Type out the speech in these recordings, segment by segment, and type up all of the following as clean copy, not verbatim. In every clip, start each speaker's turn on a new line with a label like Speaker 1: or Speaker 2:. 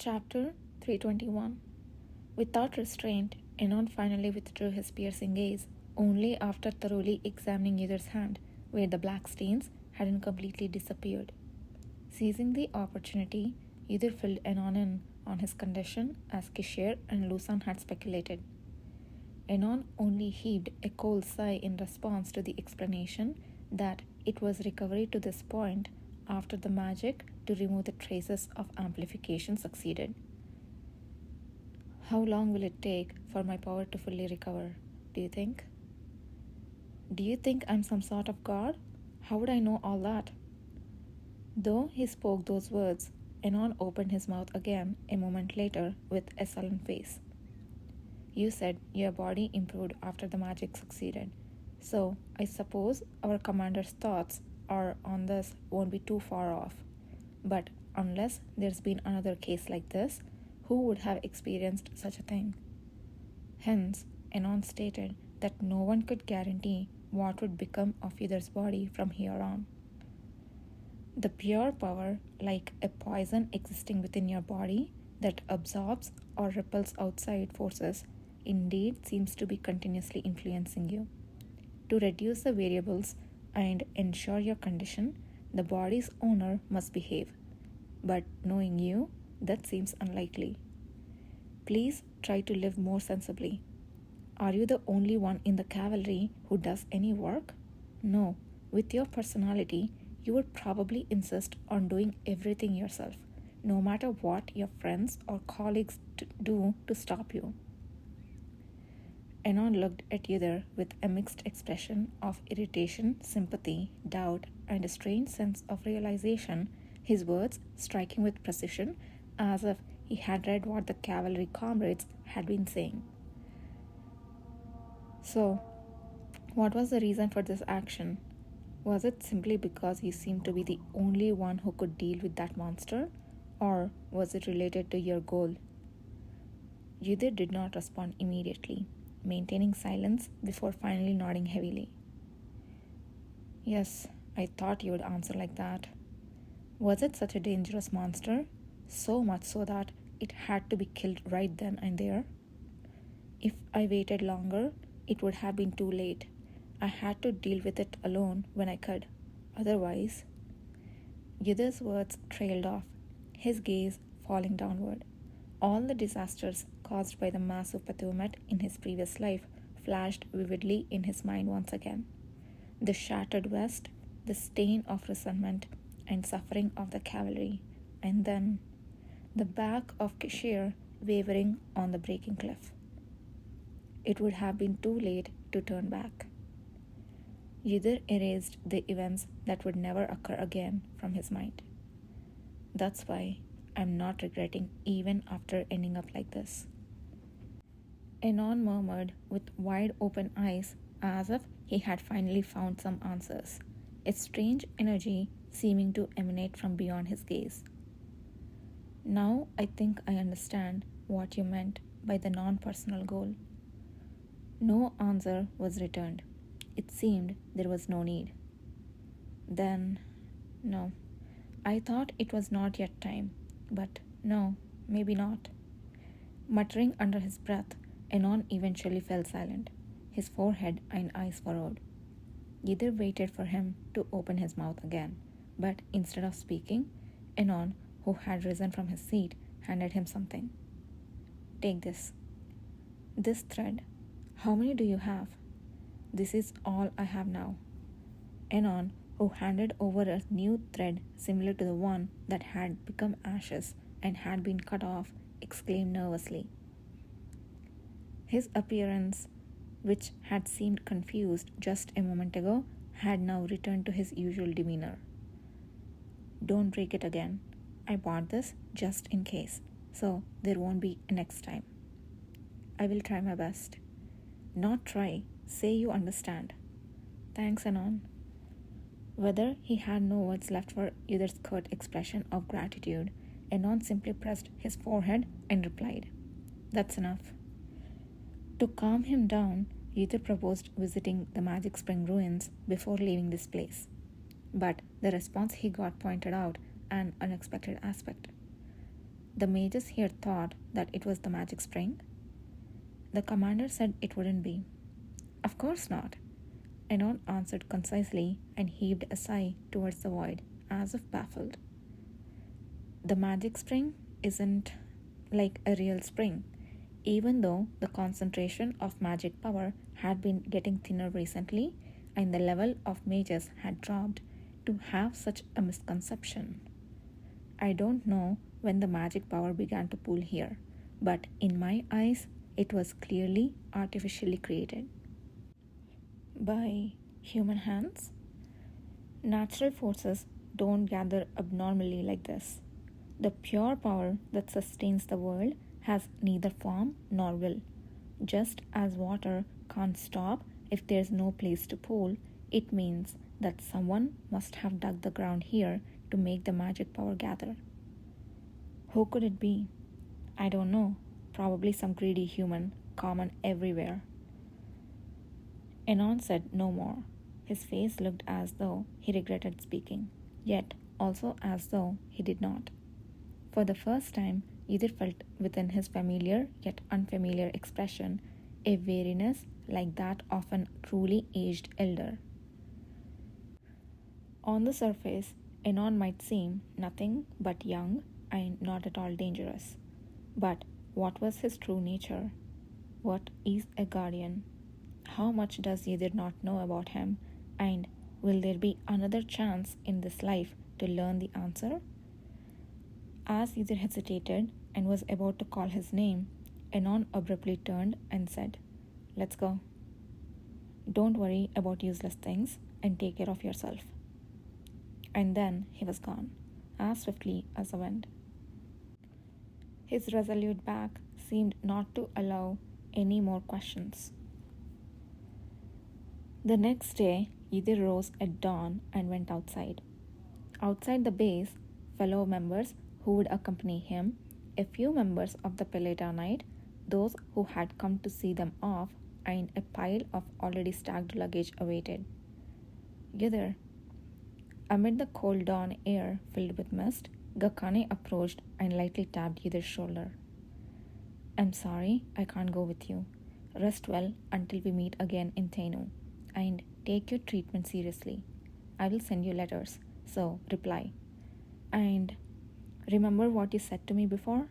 Speaker 1: Chapter 321. Without restraint, Enon finally withdrew his piercing gaze, only after thoroughly examining Yudhir's hand, where the black stains hadn't completely disappeared. Seizing the opportunity, Yudhir filled Enon in on his condition as Kishir and Lusan had speculated. Enon only heaved a cold sigh in response to the explanation that it was recovery to this point after the magic to remove the traces of amplification succeeded. How long will it take for my power to fully recover, do you think? Do you think I'm some sort of god? How would I know all that? Though he spoke those words, Enon opened his mouth again a moment later with a sullen face. You said your body improved after the magic succeeded, so I suppose our commander's thoughts on this won't be too far off. But unless there's been another case like this, who would have experienced such a thing? Hence, Enon stated that no one could guarantee what would become of Yudhir's body from here on. The pure power, like a poison existing within your body that absorbs or repels outside forces, indeed seems to be continuously influencing you. To reduce the variables and ensure your condition, the body's owner must behave. But knowing you, that seems unlikely. Please try to live more sensibly. Are you the only one in the cavalry who does any work? No. With your personality, you would probably insist on doing everything yourself, no matter what your friends or colleagues do to stop you. Enon looked at Yudhir with a mixed expression of irritation, sympathy, doubt, and a strange sense of realization, his words striking with precision as if he had read what the cavalry comrades had been saying. So, what was the reason for this action? Was it simply because you seemed to be the only one who could deal with that monster, or was it related to your goal? Yudhir did not respond immediately, maintaining silence before finally nodding heavily. Yes, I thought you would answer like that. Was it such a dangerous monster? So much so that it had to be killed right then and there? If I waited longer, it would have been too late. I had to deal with it alone when I could. Otherwise... Yudhir's words trailed off, his gaze falling downward. All the disasters caused by the massive Patumet in his previous life flashed vividly in his mind once again. The shattered west, the stain of resentment and suffering of the cavalry, and then the back of Kishir wavering on the breaking cliff. It would have been too late to turn back. Yudhir erased the events that would never occur again from his mind. That's why I'm not regretting even after ending up like this. Enon murmured with wide open eyes as if he had finally found some answers, a strange energy seeming to emanate from beyond his gaze. Now I think I understand what you meant by the non-personal goal. No answer was returned. It seemed there was no need. Then, no. I thought it was not yet time, but no, maybe not. Muttering under his breath, Enon eventually fell silent, his forehead and eyes furrowed. Yudhir waited for him to open his mouth again, but instead of speaking, Enon, who had risen from his seat, handed him something. Take this. This thread. How many do you have? This is all I have now. Enon, who handed over a new thread similar to the one that had become ashes and had been cut off, exclaimed nervously. His appearance, which had seemed confused just a moment ago, had now returned to his usual demeanor. Don't break it again. I bought this just in case, so there won't be a next time. I will try my best. Not try, say you understand. Thanks, Enon. Whether he had no words left for Yudhir's curt expression of gratitude, Enon simply pressed his forehead and replied, That's enough. To calm him down, Yudhir proposed visiting the Magic Spring ruins before leaving this place. But the response he got pointed out an unexpected aspect. The mages here thought that it was the magic spring. The commander said it wouldn't be. Of course not. Anon answered concisely and heaved a sigh towards the void, as if baffled. The magic spring isn't like a real spring, even though the concentration of magic power had been getting thinner recently and the level of mages had dropped to have such a misconception. I don't know when the magic power began to pool here, but in my eyes, it was clearly artificially created. By human hands? Natural forces don't gather abnormally like this. The pure power that sustains the world has neither form nor will. Just as water can't stop if there's no place to pool, it means that someone must have dug the ground here to make the magic power gather. Who could it be? I don't know. Probably some greedy human, common everywhere. Anon said no more. His face looked as though he regretted speaking, yet also as though he did not. For the first time, either felt within his familiar yet unfamiliar expression a weariness like that of an truly aged elder. On the surface, Anon might seem nothing but young and not at all dangerous. But what was his true nature? What is a guardian? How much does either not know about him, and will there be another chance in this life to learn the answer? As either hesitated and was about to call his name, Anon abruptly turned and said, "Let's go. Don't worry about useless things and take care of yourself." And then he was gone, as swiftly as the wind. His resolute back seemed not to allow any more questions. The next day, Yidhir rose at dawn and went outside. Outside the base, fellow members who would accompany him, a few members of the Peleta Knight, those who had come to see them off, and a pile of already stacked luggage awaited. Yidhir. Amid the cold dawn air filled with mist, Gakane approached and lightly tapped Yidhir's shoulder. "I'm sorry, I can't go with you. Rest well until we meet again in Tainu, and take your treatment seriously. I will send you letters, so reply. And remember what you said to me before?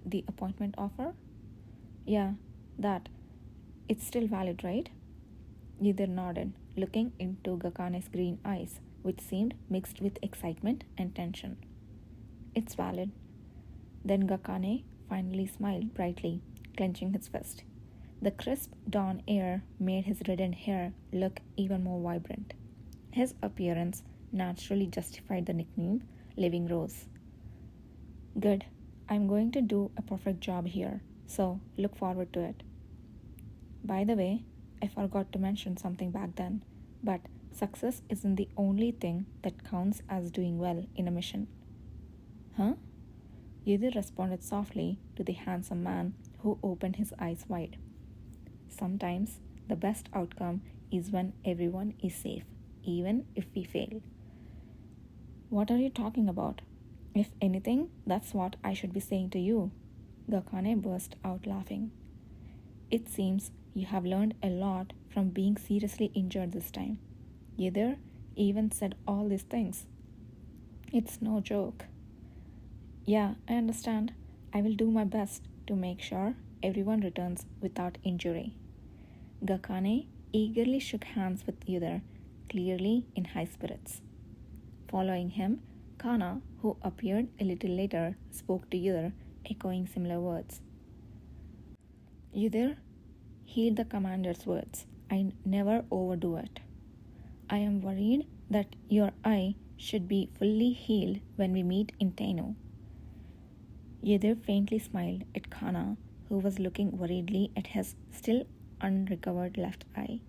Speaker 1: The appointment offer? Yeah, that. It's still valid, right?" Yidhir nodded, looking into Gakane's green eyes, which seemed mixed with excitement and tension. "It's valid." Then Gakane finally smiled brightly, clenching his fist. The crisp dawn air made his reddened hair look even more vibrant. His appearance naturally justified the nickname Living Rose. "Good. I'm going to do a perfect job here, so look forward to it. By the way, I forgot to mention something back then, but success isn't the only thing that counts as doing well in a mission." "Huh?" Yidhir responded softly to the handsome man who opened his eyes wide. "Sometimes the best outcome is when everyone is safe, even if we fail." "What are you talking about? If anything, that's what I should be saying to you." Gakane burst out laughing. "It seems you have learned a lot from being seriously injured this time. Yidhir even said all these things. It's no joke." "Yeah, I understand. I will do my best to make sure everyone returns without injury." Gakane eagerly shook hands with Yidhir, clearly in high spirits. Following him, Kana, who appeared a little later, spoke to Yidhir, echoing similar words. "Yidhir, heed the commander's words and never overdo it. I am worried that your eye should be fully healed when we meet in Tainu." Yidhir faintly smiled at Kana, who was looking worriedly at his still unrecovered left eye.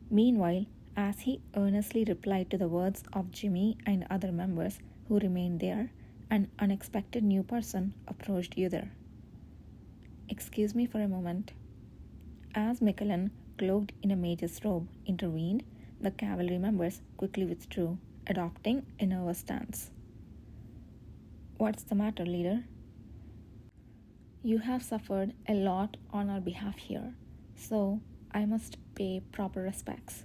Speaker 1: Meanwhile, as he earnestly replied to the words of Jimmy and other members who remained there, an unexpected new person approached Yidhir. "Excuse me for a moment." As Michelin, cloaked in a mage's robe, intervened, the cavalry members quickly withdrew, adopting a nervous stance. "What's the matter, leader?" You have suffered a lot on our behalf here, so I must pay proper respects.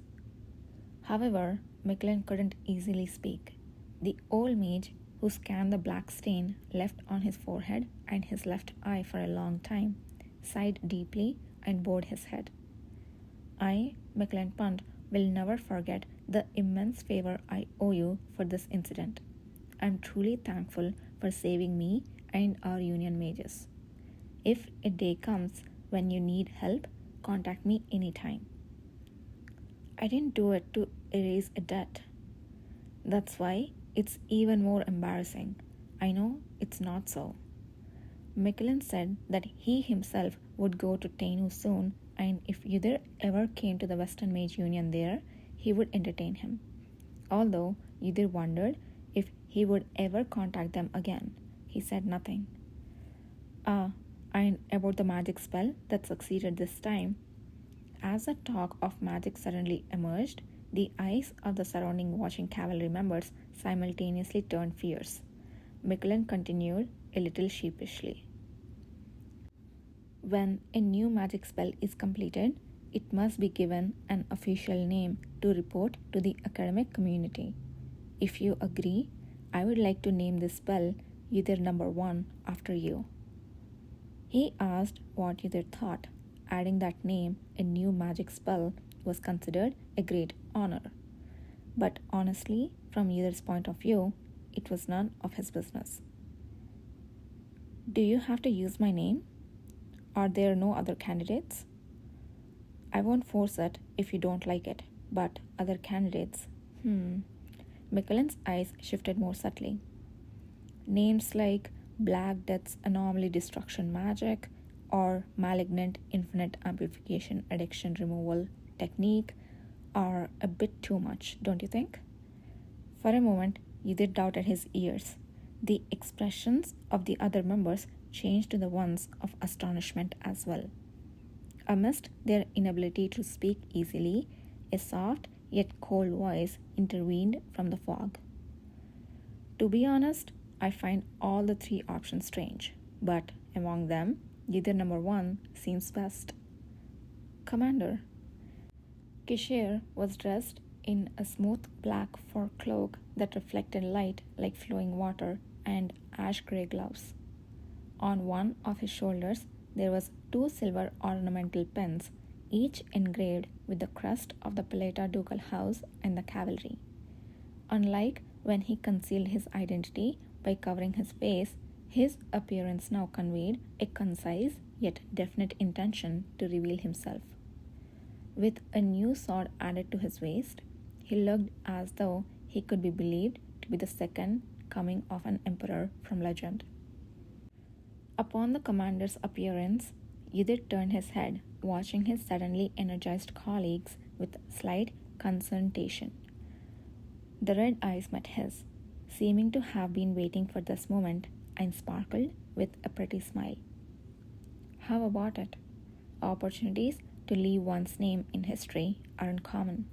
Speaker 1: However, Micklin couldn't easily speak. The old mage, who scanned the black stain left on his forehead and his left eye for a long time, sighed deeply and bowed his head. I, Micklin Punt, will never forget the immense favor I owe you for this incident. I am truly thankful for saving me and our union mages. If a day comes when you need help, contact me anytime. I didn't do it to erase a debt. That's why it's even more embarrassing. I know it's not so. Micklin said that he himself would go to Tainu soon, and if Yudhir ever came to the Western Mage Union there, he would entertain him. Although Yudhir wondered if he would ever contact them again, he said nothing. Ah, and about the magic spell that succeeded this time. As the talk of magic suddenly emerged, the eyes of the surrounding watching cavalry members simultaneously turned fierce. Micklin continued a little sheepishly. When a new magic spell is completed, it must be given an official name to report to the academic community. If you agree, I would like to name this spell Yudhir number 1 after you. He asked what Yudhir thought, adding that name a new magic spell was considered a great honor. But honestly, from Yudhir's point of view, it was none of his business. Do you have to use my name? Are there no other candidates? I won't force it if you don't like it, but other candidates? Micklin's eyes shifted more subtly. Names like Black Death's Anomaly Destruction Magic or Malignant Infinite Amplification Addiction Removal Technique are a bit too much, don't you think? For a moment, Yudhir doubted his ears. The expressions of the other members changed to the ones of astonishment as well. Amidst their inability to speak easily, a soft yet cold voice intervened from the fog. To be honest, I find all the 3 options strange, but among them, Yudhir number 1 seems best. Commander. Kishir was dressed in a smooth black fur cloak that reflected light like flowing water and ash grey gloves. On one of his shoulders, there was 2 silver ornamental pins, each engraved with the crest of the Paleta ducal house and the cavalry. Unlike when he concealed his identity by covering his face, his appearance now conveyed a concise yet definite intention to reveal himself. With a new sword added to his waist, he looked as though he could be believed to be the second coming of an emperor from legend. Upon the commander's appearance, Yudhir turned his head, watching his suddenly energized colleagues with slight consternation. The red eyes met his, seeming to have been waiting for this moment, and sparkled with a pretty smile. How about it? Opportunities to leave one's name in history aren't common.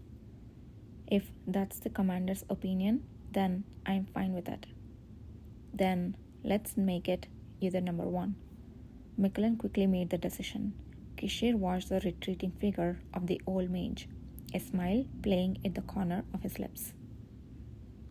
Speaker 1: If that's the commander's opinion, then I'm fine with it. Then let's make it Yudhir number 1. Micklin quickly made the decision. Kishir watched the retreating figure of the old mage, a smile playing at the corner of his lips.